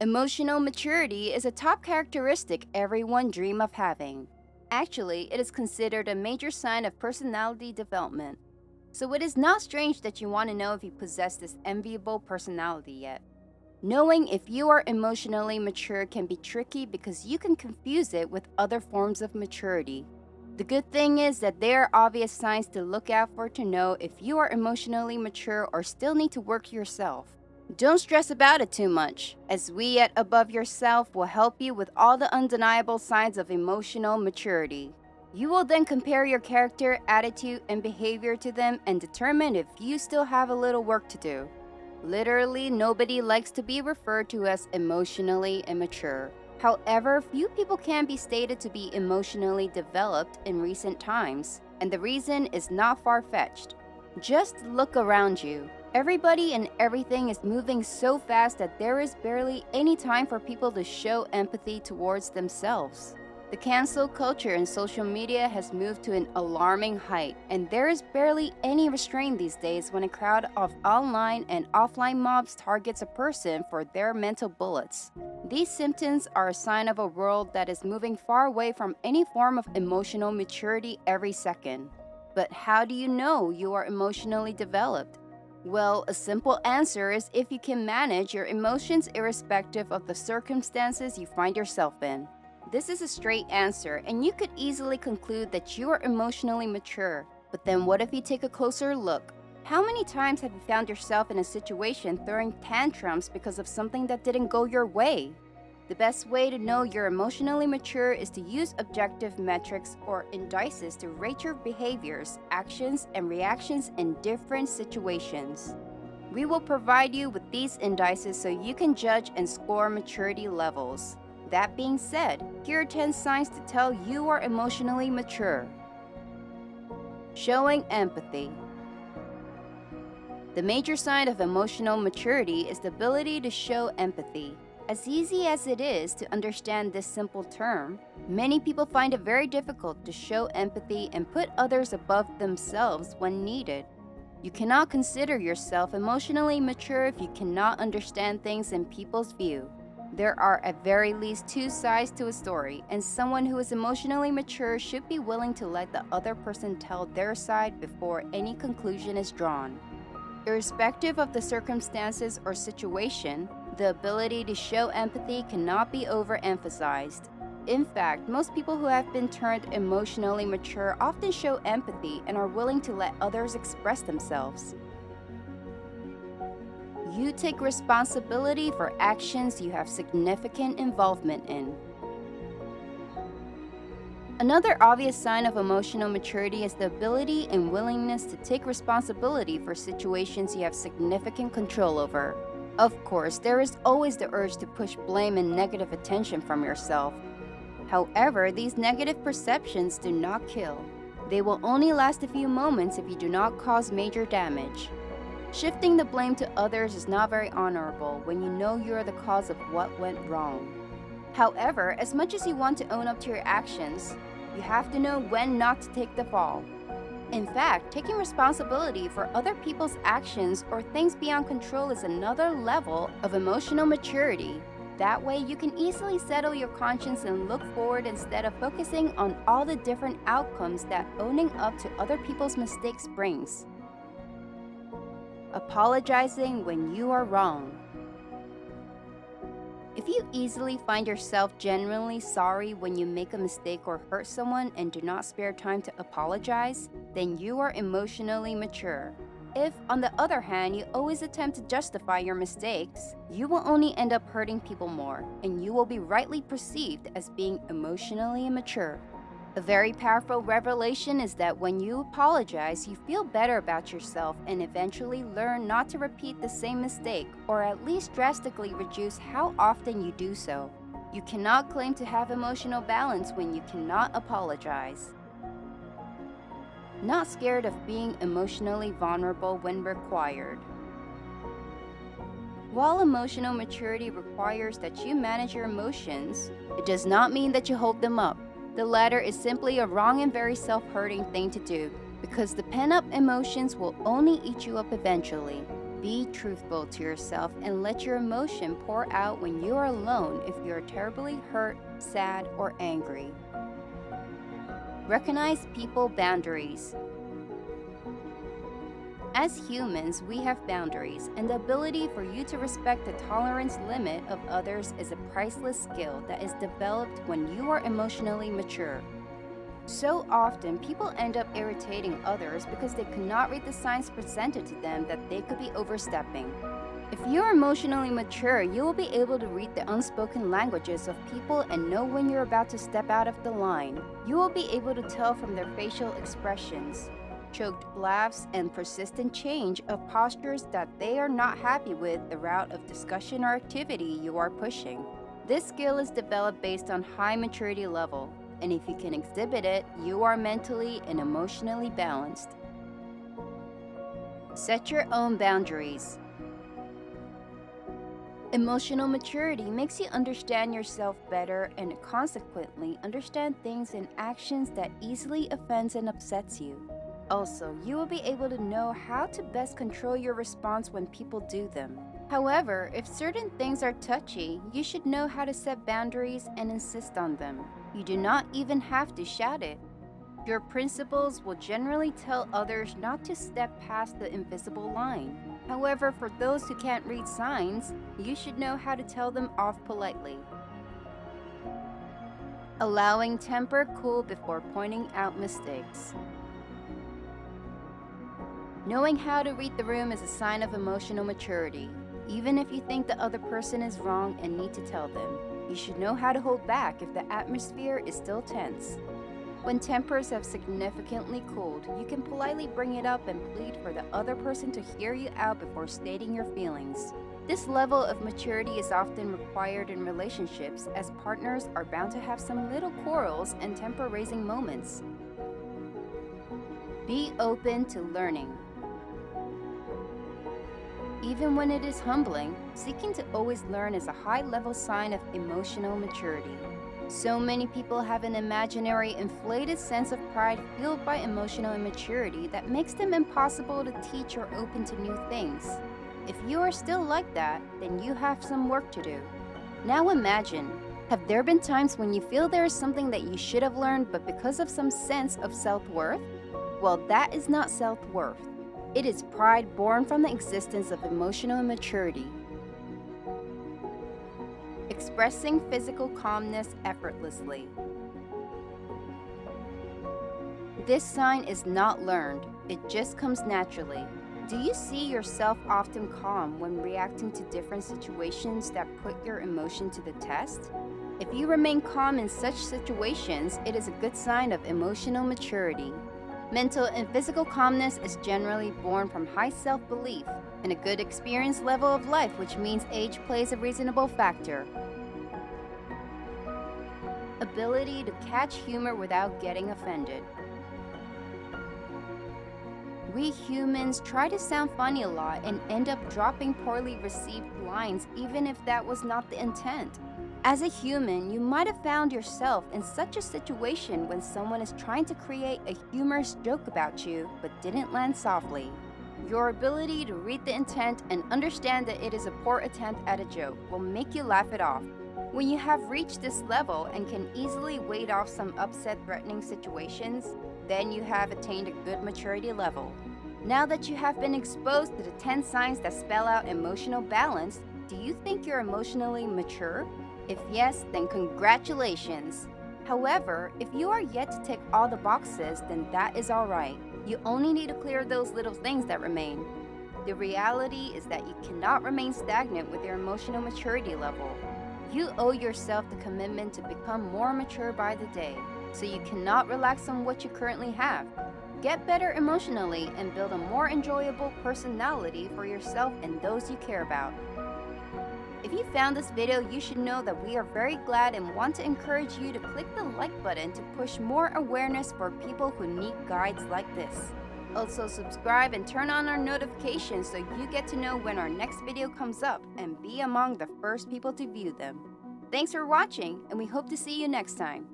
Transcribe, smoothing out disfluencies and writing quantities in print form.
Emotional maturity is a top characteristic everyone dreams of having. Actually, it is considered a major sign of personality development. So it is not strange that you want to know if you possess this enviable personality yet. Knowing if you are emotionally mature can be tricky because you can confuse it with other forms of maturity. The good thing is that there are obvious signs to look out for to know if you are emotionally mature or still need to work yourself. Don't stress about it too much, as we at Above Yourself will help you with all the undeniable signs of emotional maturity. You will then compare your character, attitude, and behavior to them and determine if you still have a little work to do. Literally, nobody likes to be referred to as emotionally immature. However, few people can be stated to be emotionally developed in recent times, and the reason is not far-fetched. Just look around you. Everybody and everything is moving so fast that there is barely any time for people to show empathy towards themselves. The cancel culture in social media has moved to an alarming height, and there is barely any restraint these days when a crowd of online and offline mobs targets a person for their mental bullets. These symptoms are a sign of a world that is moving far away from any form of emotional maturity every second. But how do you know you are emotionally developed? Well, a simple answer is if you can manage your emotions irrespective of the circumstances you find yourself in. This is a straight answer, and you could easily conclude that you are emotionally mature. But then what if you take a closer look? How many times have you found yourself in a situation throwing tantrums because of something that didn't go your way? The best way to know you're emotionally mature is to use objective metrics or indices to rate your behaviors, actions, and reactions in different situations. We will provide you with these indices so you can judge and score maturity levels. That being said, here are 10 signs to tell you are emotionally mature. Showing empathy. The major sign of emotional maturity is the ability to show empathy. As easy as it is to understand this simple term, many people find it very difficult to show empathy and put others above themselves when needed. You cannot consider yourself emotionally mature if you cannot understand things in people's view. There are at very least two sides to a story, and someone who is emotionally mature should be willing to let the other person tell their side before any conclusion is drawn. Irrespective of the circumstances or situation, the ability to show empathy cannot be overemphasized. In fact, most people who have been turned emotionally mature often show empathy and are willing to let others express themselves. You take responsibility for actions you have significant involvement in. Another obvious sign of emotional maturity is the ability and willingness to take responsibility for situations you have significant control over. Of course, there is always the urge to push blame and negative attention from yourself. However, these negative perceptions do not kill. They will only last a few moments if you do not cause major damage. Shifting the blame to others is not very honorable when you know you are the cause of what went wrong. However, as much as you want to own up to your actions, you have to know when not to take the fall. In fact, taking responsibility for other people's actions or things beyond control is another level of emotional maturity. That way, you can easily settle your conscience and look forward instead of focusing on all the different outcomes that owning up to other people's mistakes brings. Apologizing when you are wrong. If you easily find yourself genuinely sorry when you make a mistake or hurt someone and do not spare time to apologize, then you are emotionally mature. If, on the other hand, you always attempt to justify your mistakes, you will only end up hurting people more, and you will be rightly perceived as being emotionally immature. A very powerful revelation is that when you apologize, you feel better about yourself and eventually learn not to repeat the same mistake, or at least drastically reduce how often you do so. You cannot claim to have emotional balance when you cannot apologize. Not scared of being emotionally vulnerable when required. While emotional maturity requires that you manage your emotions, it does not mean that you hold them up. The latter is simply a wrong and very self-hurting thing to do, because the pent-up emotions will only eat you up eventually. Be truthful to yourself and let your emotion pour out when you are alone if you are terribly hurt, sad, or angry. Recognize people boundaries. As humans, we have boundaries, and the ability for you to respect the tolerance limit of others is a priceless skill that is developed when you are emotionally mature. So often, people end up irritating others because they could not read the signs presented to them that they could be overstepping. If you are emotionally mature, you will be able to read the unspoken languages of people and know when you're about to step out of the line. You will be able to tell from their facial expressions, choked laughs, and persistent change of postures that they are not happy with the route of discussion or activity you are pushing. This skill is developed based on high maturity level, and if you can exhibit it, you are mentally and emotionally balanced. Set your own boundaries. Emotional maturity makes you understand yourself better and consequently understand things and actions that easily offends and upsets you. Also, you will be able to know how to best control your response when people do them. However, if certain things are touchy, you should know how to set boundaries and insist on them. You do not even have to shout it. Your principles will generally tell others not to step past the invisible line. However, for those who can't read signs, you should know how to tell them off politely. Allowing temper cool before pointing out mistakes. Knowing how to read the room is a sign of emotional maturity. Even if you think the other person is wrong and need to tell them, you should know how to hold back if the atmosphere is still tense. When tempers have significantly cooled, you can politely bring it up and plead for the other person to hear you out before stating your feelings. This level of maturity is often required in relationships, as partners are bound to have some little quarrels and temper-raising moments. Be open to learning. Even when it is humbling, seeking to always learn is a high-level sign of emotional maturity. So many people have an imaginary, inflated sense of pride fueled by emotional immaturity that makes them impossible to teach or open to new things. If you are still like that, then you have some work to do. Now imagine, have there been times when you feel there is something that you should have learned, but because of some sense of self-worth? Well, that is not self-worth. It is pride born from the existence of emotional immaturity. Expressing physical calmness effortlessly. This sign is not learned, it just comes naturally. Do you see yourself often calm when reacting to different situations that put your emotion to the test? If you remain calm in such situations, it is a good sign of emotional maturity. Mental and physical calmness is generally born from high self-belief and a good experience level of life, which means age plays a reasonable factor. Ability to catch humor without getting offended. We humans try to sound funny a lot and end up dropping poorly received lines even if that was not the intent. As a human, you might have found yourself in such a situation when someone is trying to create a humorous joke about you but didn't land softly. Your ability to read the intent and understand that it is a poor attempt at a joke will make you laugh it off. When you have reached this level and can easily wade off some upset, threatening situations, then you have attained a good maturity level. Now that you have been exposed to the 10 signs that spell out emotional balance, do you think you're emotionally mature? If yes, then congratulations. However, if you are yet to tick all the boxes, then that is alright. You only need to clear those little things that remain. The reality is that you cannot remain stagnant with your emotional maturity level. You owe yourself the commitment to become more mature by the day, so you cannot relax on what you currently have. Get better emotionally and build a more enjoyable personality for yourself and those you care about. If you found this video, you should know that we are very glad and want to encourage you to click the like button to push more awareness for people who need guides like this. Also subscribe and turn on our notifications so you get to know when our next video comes up and be among the first people to view them. Thanks for watching, and we hope to see you next time.